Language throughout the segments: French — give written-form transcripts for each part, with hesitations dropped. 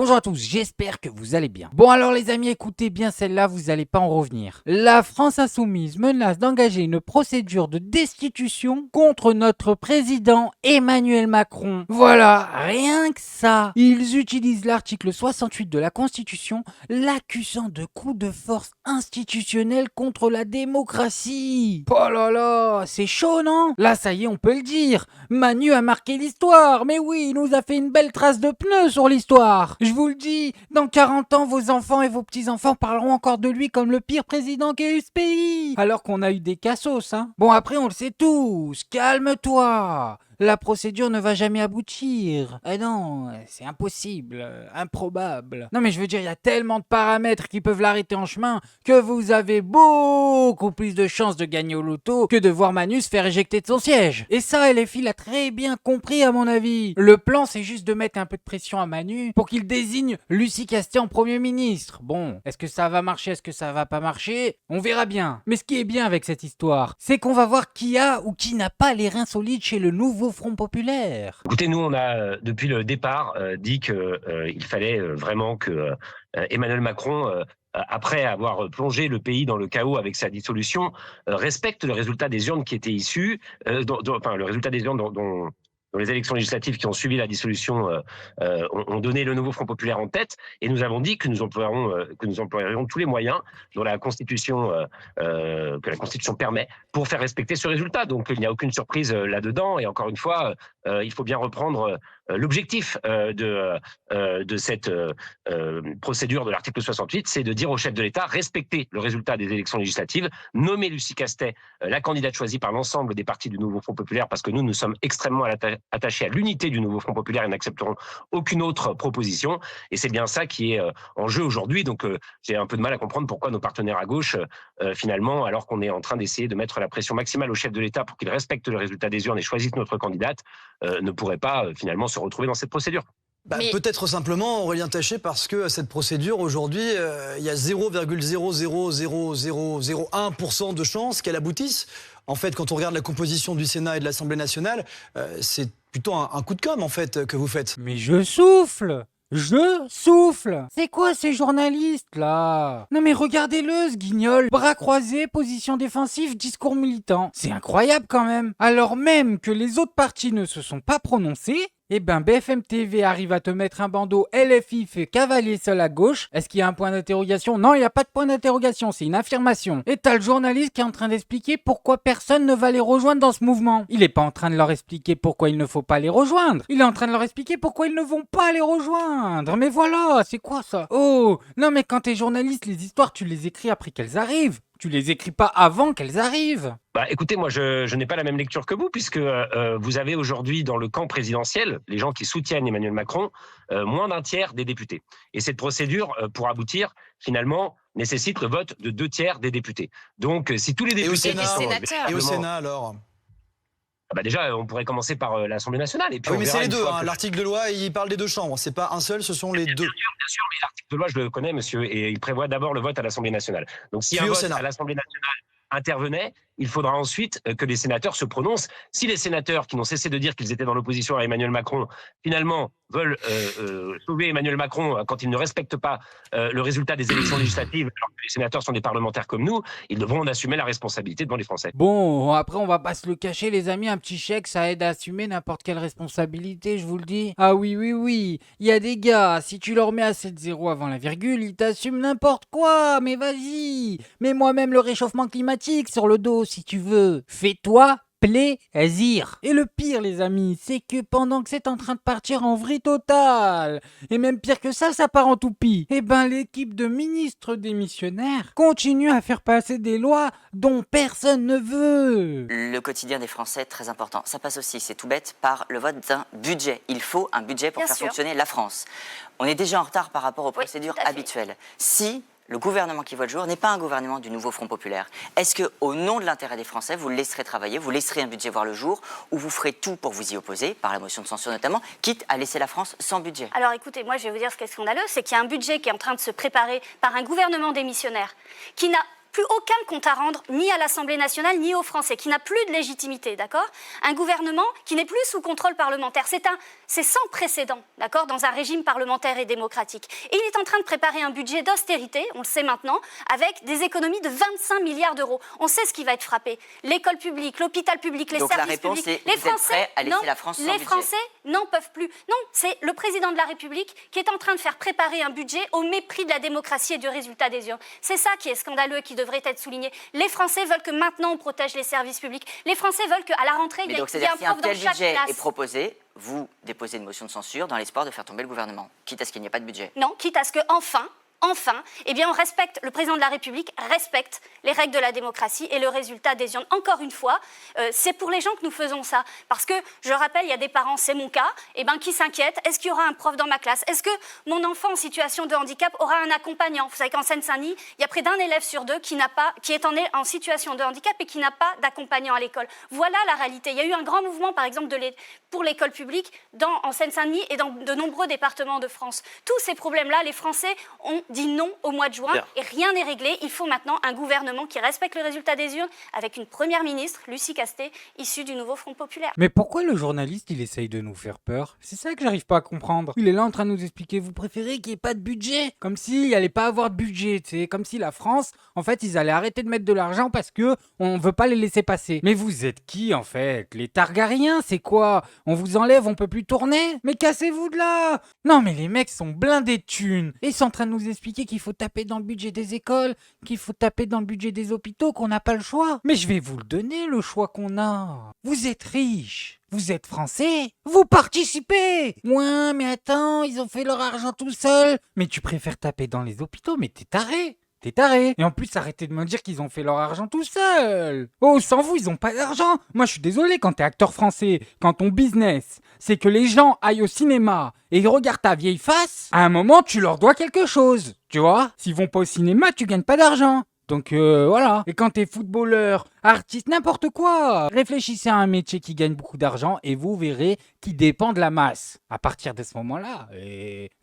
Bonjour à tous, j'espère que vous allez bien. Bon alors les amis, écoutez bien celle-là, vous n'allez pas en revenir. La France insoumise menace d'engager une procédure de destitution contre notre président Emmanuel Macron. Voilà, rien que ça. Ils utilisent l'article 68 de la Constitution, l'accusant de coup de force institutionnel contre la démocratie. Oh là là, c'est chaud non? Là ça y est, on peut le dire. Manu a marqué l'histoire, mais oui, il nous a fait une belle trace de pneus sur l'histoire. Je vous le dis, dans 40 ans, vos enfants et vos petits-enfants parleront encore de lui comme le pire président qu'ait eu ce pays. Alors qu'on a eu des cassos, hein. Bon, après, on le sait tous, calme-toi. La procédure ne va jamais aboutir. Ah non, c'est impossible, improbable. Non mais je veux dire, il y a tellement de paramètres qui peuvent l'arrêter en chemin que vous avez beaucoup plus de chances de gagner au loto que de voir Manu se faire éjecter de son siège. Et ça, LFI l'a très bien compris à mon avis. Le plan, c'est juste de mettre un peu de pression à Manu pour qu'il désigne Lucie Castet en Premier ministre. Bon, est-ce que ça va marcher, est-ce que ça va pas marcher? On verra bien. Mais ce qui est bien avec cette histoire, c'est qu'on va voir qui a ou qui n'a pas les reins solides chez le nouveau Front populaire. Écoutez, nous, on a depuis le départ dit qu'il fallait vraiment que Emmanuel Macron, après avoir plongé le pays dans le chaos avec sa dissolution, respecte le résultat des urnes qui étaient issues, le résultat des urnes dont les élections législatives qui ont suivi la dissolution ont donné le nouveau Front populaire en tête, et nous avons dit que nous emploierions tous les moyens dont la Constitution permet pour faire respecter ce résultat. Donc il n'y a aucune surprise là-dedans, et encore une fois, il faut bien reprendre l'objectif de cette procédure de l'article 68, c'est de dire au chef de l'État, respecter le résultat des élections législatives, nommer Lucie Castet, la candidate choisie par l'ensemble des partis du nouveau Front populaire, parce que nous sommes extrêmement attachés à l'unité du nouveau Front populaire et n'accepterons aucune autre proposition. Et c'est bien ça qui est en jeu aujourd'hui. Donc j'ai un peu de mal à comprendre pourquoi nos partenaires à gauche, finalement, alors qu'on est en train d'essayer de mettre la pression maximale au chef de l'État pour qu'il respecte le résultat des urnes et choisisse notre candidate, ne pourraient pas finalement se retrouver dans cette procédure. Peut-être simplement, Aurélien Taché, parce que cette procédure, aujourd'hui, il y a 0,00001% de chances qu'elle aboutisse. En fait, quand on regarde la composition du Sénat et de l'Assemblée nationale, c'est plutôt un coup de com', en fait, que vous faites. Mais je souffle! Je souffle! C'est quoi ces journalistes là? Non mais regardez-le ce guignol! Bras croisés, position défensive, discours militant. C'est incroyable quand même! Alors même que les autres partis ne se sont pas prononcés, eh ben BFM TV arrive à te mettre un bandeau LFI fait cavalier seul à gauche. Est-ce qu'il y a un point d'interrogation? Non, il n'y a pas de point d'interrogation, c'est une affirmation. Et t'as le journaliste qui est en train d'expliquer pourquoi personne ne va les rejoindre dans ce mouvement. Il est pas en train de leur expliquer pourquoi il ne faut pas les rejoindre. Il est en train de leur expliquer pourquoi ils ne vont pas les rejoindre. Mais voilà, c'est quoi ça? Oh, non mais quand t'es journaliste, les histoires tu les écris après qu'elles arrivent. Tu les écris pas avant qu'elles arrivent. Écoutez, moi, je n'ai pas la même lecture que vous, puisque vous avez aujourd'hui dans le camp présidentiel, les gens qui soutiennent Emmanuel Macron, moins d'un tiers des députés. Et cette procédure, pour aboutir, finalement, nécessite le vote de 2/3 des députés. Donc, si tous les députés... Et au Sénat, alors déjà, on pourrait commencer par l'Assemblée nationale. Et puis oui, mais c'est les deux. L'article de loi, il parle des deux chambres. C'est pas un seul, ce sont les deux. Bien sûr, mais l'article de loi, je le connais, monsieur, et il prévoit d'abord le vote à l'Assemblée nationale. Donc, si un vote à l'Assemblée nationale intervenait, il faudra ensuite que les sénateurs se prononcent. Si les sénateurs qui n'ont cessé de dire qu'ils étaient dans l'opposition à Emmanuel Macron, finalement, veulent sauver Emmanuel Macron quand ils ne respectent pas le résultat des élections législatives, alors que les sénateurs sont des parlementaires comme nous, ils devront en assumer la responsabilité devant les Français. Bon, après on va pas se le cacher les amis, un petit chèque ça aide à assumer n'importe quelle responsabilité, je vous le dis. Ah oui, il y a des gars, si tu leur mets assez de zéro avant la virgule, ils t'assument n'importe quoi, mais vas-y. Mais moi-même le réchauffement climatique sur le dos si tu veux. Fais-toi plaisir. Et le pire les amis, c'est que pendant que c'est en train de partir en vrille totale, et même pire que ça part en toupie, eh ben l'équipe de ministres démissionnaires continue à faire passer des lois dont personne ne veut. Le quotidien des Français, très important. Ça passe aussi, c'est tout bête, par le vote d'un budget. Il faut un budget pour faire fonctionner la France. On est déjà en retard par rapport aux procédures habituelles. Si le gouvernement qui voit le jour n'est pas un gouvernement du nouveau Front populaire, est-ce qu'au nom de l'intérêt des Français, vous le laisserez travailler, vous laisserez un budget voir le jour, ou vous ferez tout pour vous y opposer, par la motion de censure notamment, quitte à laisser la France sans budget? Alors écoutez, moi je vais vous dire ce qui est scandaleux, c'est qu'il y a un budget qui est en train de se préparer par un gouvernement démissionnaire qui n'a plus aucun compte à rendre, ni à l'Assemblée nationale, ni aux Français, qui n'a plus de légitimité, d'accord ? Un gouvernement qui n'est plus sous contrôle parlementaire. C'est sans précédent, d'accord, dans un régime parlementaire et démocratique. Et il est en train de préparer un budget d'austérité, on le sait maintenant, avec des économies de 25 milliards d'euros. On sait ce qui va être frappé. L'école publique, l'hôpital public, les Donc services la réponse publics. est, vous êtes prêts à laisser la France sans les budget. Français n'en peuvent plus. Non, c'est le président de la République qui est en train de faire préparer un budget au mépris de la démocratie et du résultat des urnes. C'est ça qui est scandaleux et qui devrait être souligné. Les Français veulent que maintenant on protège les services publics. Les Français veulent qu'à la rentrée, il y ait un si un prof dans tel chaque budget classe. est proposé, vous déposez une motion de censure dans l'espoir de faire tomber le gouvernement, quitte à ce qu'il n'y ait pas de budget. Non, quitte à ce que enfin, eh bien, on respecte, le président de la République respecte les règles de la démocratie et le résultat des urnes. Encore une fois, c'est pour les gens que nous faisons ça. Parce que, je rappelle, il y a des parents, c'est mon cas, qui s'inquiètent. Est-ce qu'il y aura un prof dans ma classe ? Est-ce que mon enfant en situation de handicap aura un accompagnant ? Vous savez qu'en Seine-Saint-Denis, il y a près d'un élève sur deux qui est en situation de handicap et qui n'a pas d'accompagnant à l'école. Voilà la réalité. Il y a eu un grand mouvement, par exemple, pour l'école publique en Seine-Saint-Denis et dans de nombreux départements de France. Tous ces problèmes-là, les Français ont dit non au mois de juin et rien n'est réglé. Il faut maintenant un gouvernement qui respecte le résultat des urnes avec une première ministre, Lucie Castet, issue du nouveau Front populaire. Mais pourquoi le journaliste, il essaye de nous faire peur ? C'est ça que j'arrive pas à comprendre. Il est là en train de nous expliquer, vous préférez qu'il n'y ait pas de budget ? Comme s'il allait pas avoir de budget, tu sais. Comme si la France, en fait, ils allaient arrêter de mettre de l'argent parce que on veut pas les laisser passer. Mais vous êtes qui, en fait ? Les Targaryens, c'est quoi ? On vous enlève, on peut plus tourner ? Mais cassez-vous de là ! Non, mais les mecs sont blindés de thunes. Et ils sont en train de nous expliquer qu'il faut taper dans le budget des écoles, qu'il faut taper dans le budget des hôpitaux, qu'on n'a pas le choix. Mais je vais vous le donner, le choix qu'on a. Vous êtes riches. Vous êtes français, vous participez. Ouais, mais attends, ils ont fait leur argent tout seuls. Mais tu préfères taper dans les hôpitaux, mais t'es taré. T'es taré. Et en plus, arrêtez de me dire qu'ils ont fait leur argent tout seuls. Oh, sans vous, ils ont pas d'argent. Moi, je suis désolé, quand t'es acteur français, quand ton business, c'est que les gens aillent au cinéma et ils regardent ta vieille face, à un moment, tu leur dois quelque chose. Tu vois ? S'ils vont pas au cinéma, tu gagnes pas d'argent. Donc voilà. Et quand t'es footballeur, artiste, n'importe quoi, réfléchissez à un métier qui gagne beaucoup d'argent et vous verrez qui dépend de la masse. À partir de ce moment-là,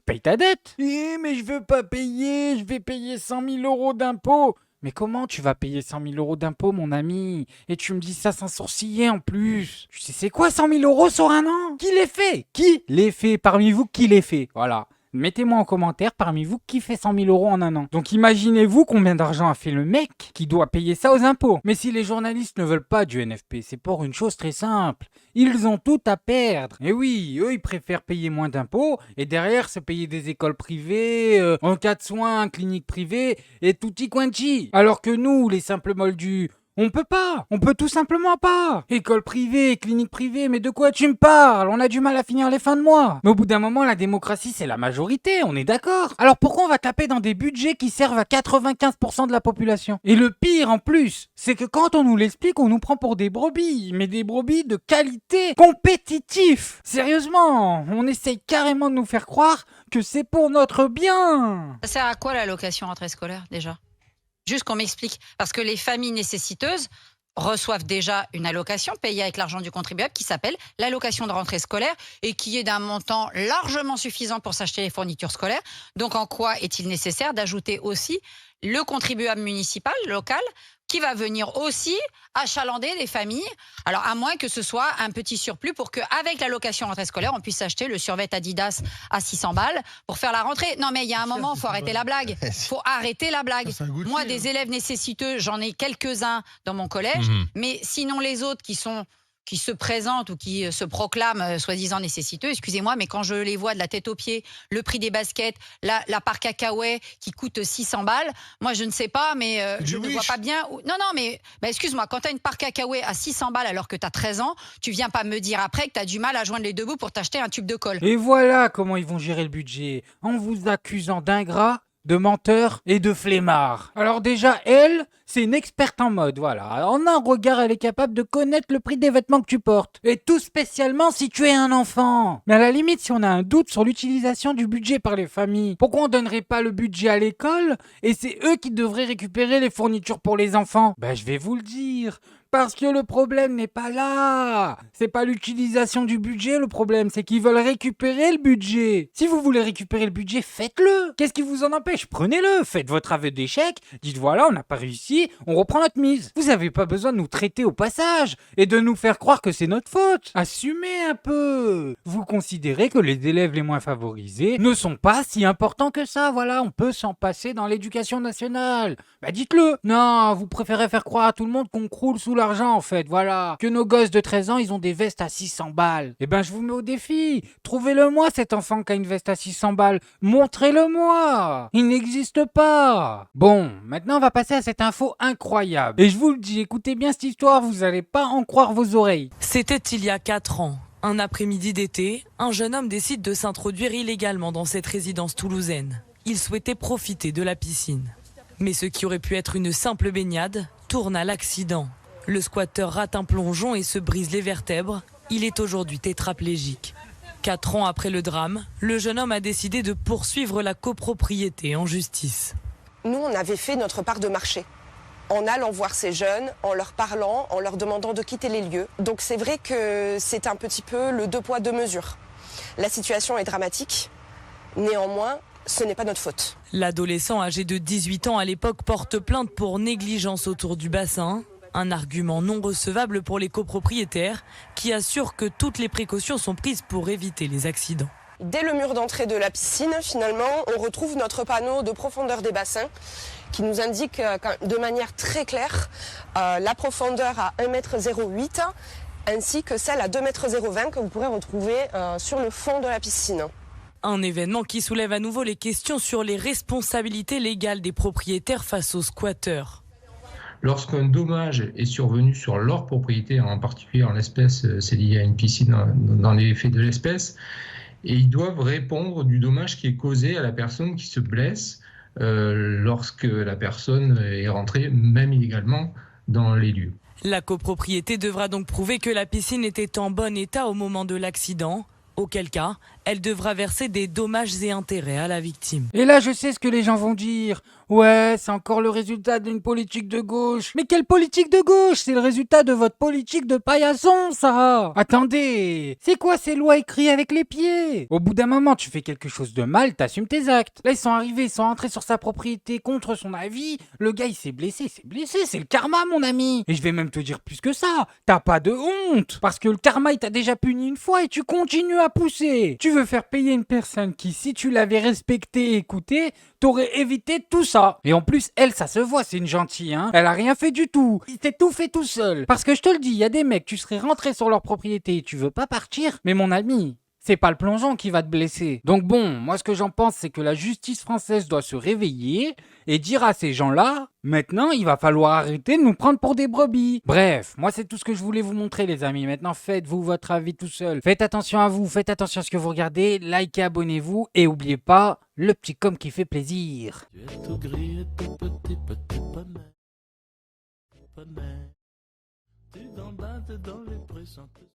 paye ta dette. Mais je veux pas payer, je vais payer 100 000 euros d'impôts. Mais comment tu vas payer 100 000 euros d'impôts, mon ami ? Et tu me dis ça sans sourciller en plus. Tu sais c'est quoi 100 000 euros sur un an ? Qui les fait ? Qui les fait parmi vous ? Qui les fait ? Voilà. Mettez-moi en commentaire parmi vous qui fait 100 000 euros en un an. Donc imaginez-vous combien d'argent a fait le mec qui doit payer ça aux impôts. Mais si les journalistes ne veulent pas du NFP, c'est pour une chose très simple. Ils ont tout à perdre. Et oui, eux ils préfèrent payer moins d'impôts et derrière se payer des écoles privées, en cas de soins, cliniques privées et tutti quanti. Alors que nous, les simples moldus, on peut tout simplement pas. École privée, clinique privée, mais de quoi tu me parles ? On a du mal à finir les fins de mois. Mais au bout d'un moment, la démocratie, c'est la majorité, on est d'accord. Alors pourquoi on va taper dans des budgets qui servent à 95% de la population ? Et le pire en plus, c'est que quand on nous l'explique, on nous prend pour des brebis, mais des brebis de qualité, compétitifs. Sérieusement, on essaye carrément de nous faire croire que c'est pour notre bien. Ça sert à quoi l'allocation rentrée scolaire déjà ? Juste qu'on m'explique. Parce que les familles nécessiteuses reçoivent déjà une allocation payée avec l'argent du contribuable qui s'appelle l'allocation de rentrée scolaire et qui est d'un montant largement suffisant pour s'acheter les fournitures scolaires. Donc en quoi est-il nécessaire d'ajouter aussi le contribuable municipal, local, qui va venir aussi achalander des familles, alors à moins que ce soit un petit surplus pour qu'avec l'allocation rentrée scolaire, on puisse acheter le survêt Adidas à 600 balles pour faire la rentrée. Non mais il y a un moment, il faut arrêter la blague. Il faut arrêter la blague. Moi, des élèves nécessiteux, j'en ai quelques-uns dans mon collège, mais sinon les autres qui se présentent ou qui se proclament soi-disant nécessiteux, excusez-moi, mais quand je les vois de la tête aux pieds, le prix des baskets, la part cacahuète qui coûte 600 balles, moi je ne sais pas, mais je ne vois pas bien... Non, mais excuse-moi, quand tu as une part cacahuète à 600 balles alors que tu as 13 ans, tu viens pas me dire après que tu as du mal à joindre les deux bouts pour t'acheter un tube de colle. Et voilà comment ils vont gérer le budget, en vous accusant d'ingrats, de menteur et de flemmard. Alors déjà, elle, c'est une experte en mode, voilà. En un regard, elle est capable de connaître le prix des vêtements que tu portes. Et tout spécialement si tu es un enfant. Mais à la limite, si on a un doute sur l'utilisation du budget par les familles, pourquoi on donnerait pas le budget à l'école et c'est eux qui devraient récupérer les fournitures pour les enfants ? Je vais vous le dire. Parce que le problème n'est pas là. C'est pas l'utilisation du budget, le problème, c'est qu'ils veulent récupérer le budget. Si vous voulez récupérer le budget, faites-le. Qu'est-ce qui vous en empêche? Prenez-le, faites votre aveu d'échec, dites voilà, on n'a pas réussi, on reprend notre mise. Vous avez pas besoin de nous traiter au passage et de nous faire croire que c'est notre faute. Assumez un peu. Vous considérez que les élèves les moins favorisés ne sont pas si importants que ça, voilà, on peut s'en passer dans l'éducation nationale. Bah dites-le. Non, vous préférez faire croire à tout le monde qu'on croule sous l'argent en fait, voilà. Que nos gosses de 13 ans, ils ont des vestes à 600 balles. Eh ben je vous mets au défi. Trouvez-le moi cet enfant qui a une veste à 600 balles. Montrez-le moi. Il n'existe pas. Bon, maintenant on va passer à cette info incroyable. Et je vous le dis, écoutez bien cette histoire, vous allez pas en croire vos oreilles. C'était il y a 4 ans. Un après-midi d'été, un jeune homme décide de s'introduire illégalement dans cette résidence toulousaine. Il souhaitait profiter de la piscine. Mais ce qui aurait pu être une simple baignade tourne à l'accident. Le squatteur rate un plongeon et se brise les vertèbres. Il est aujourd'hui tétraplégique. 4 ans après le drame, le jeune homme a décidé de poursuivre la copropriété en justice. Nous, on avait fait notre part de marché. En allant voir ces jeunes, en leur parlant, en leur demandant de quitter les lieux. Donc c'est vrai que c'est un petit peu le deux poids, deux mesures. La situation est dramatique, néanmoins, ce n'est pas notre faute. L'adolescent âgé de 18 ans à l'époque porte plainte pour négligence autour du bassin. Un argument non recevable pour les copropriétaires qui assurent que toutes les précautions sont prises pour éviter les accidents. Dès le mur d'entrée de la piscine, finalement, on retrouve notre panneau de profondeur des bassins qui nous indique de manière très claire la profondeur à 1,08 m ainsi que celle à 2,020 m que vous pourrez retrouver sur le fond de la piscine. Un événement qui soulève à nouveau les questions sur les responsabilités légales des propriétaires face aux squatteurs. Lorsqu'un dommage est survenu sur leur propriété, en particulier en l'espèce, c'est lié à une piscine dans les faits de l'espèce, et ils doivent répondre du dommage qui est causé à la personne qui se blesse lorsque la personne est rentrée, même illégalement, dans les lieux. La copropriété devra donc prouver que la piscine était en bon état au moment de l'accident, auquel cas, elle devra verser des dommages et intérêts à la victime. Et là, je sais ce que les gens vont dire. Ouais, c'est encore le résultat d'une politique de gauche. Mais quelle politique de gauche? C'est le résultat de votre politique de paillasson, ça. Attendez, c'est quoi ces lois écrites avec les pieds? Au bout d'un moment, tu fais quelque chose de mal, t'assumes tes actes. Là, ils sont arrivés, ils sont entrés sur sa propriété contre son avis. Le gars, il s'est blessé, c'est le karma, mon ami. Et je vais même te dire plus que ça. T'as pas de honte. Parce que le karma, il t'a déjà puni une fois et tu continues à pousser. Tu veux faire payer une personne qui, si tu l'avais respectée et écoutée, t'aurais évité tout ça. Et en plus, elle, ça se voit, c'est une gentille, hein. Elle a rien fait du tout. Il s'est tout fait tout seul. Parce que je te le dis, il y a des mecs, tu serais rentré sur leur propriété et tu veux pas partir. Mais mon ami, c'est pas le plongeon qui va te blesser. Donc bon, moi ce que j'en pense, c'est que la justice française doit se réveiller et dire à ces gens-là, maintenant il va falloir arrêter de nous prendre pour des brebis. Bref, moi c'est tout ce que je voulais vous montrer les amis. Maintenant faites-vous votre avis tout seul. Faites attention à vous, faites attention à ce que vous regardez, likez, abonnez-vous et oubliez pas le petit com qui fait plaisir. Tu es tout gris et tout petit, petit poney. Tu gambades dans les prés sans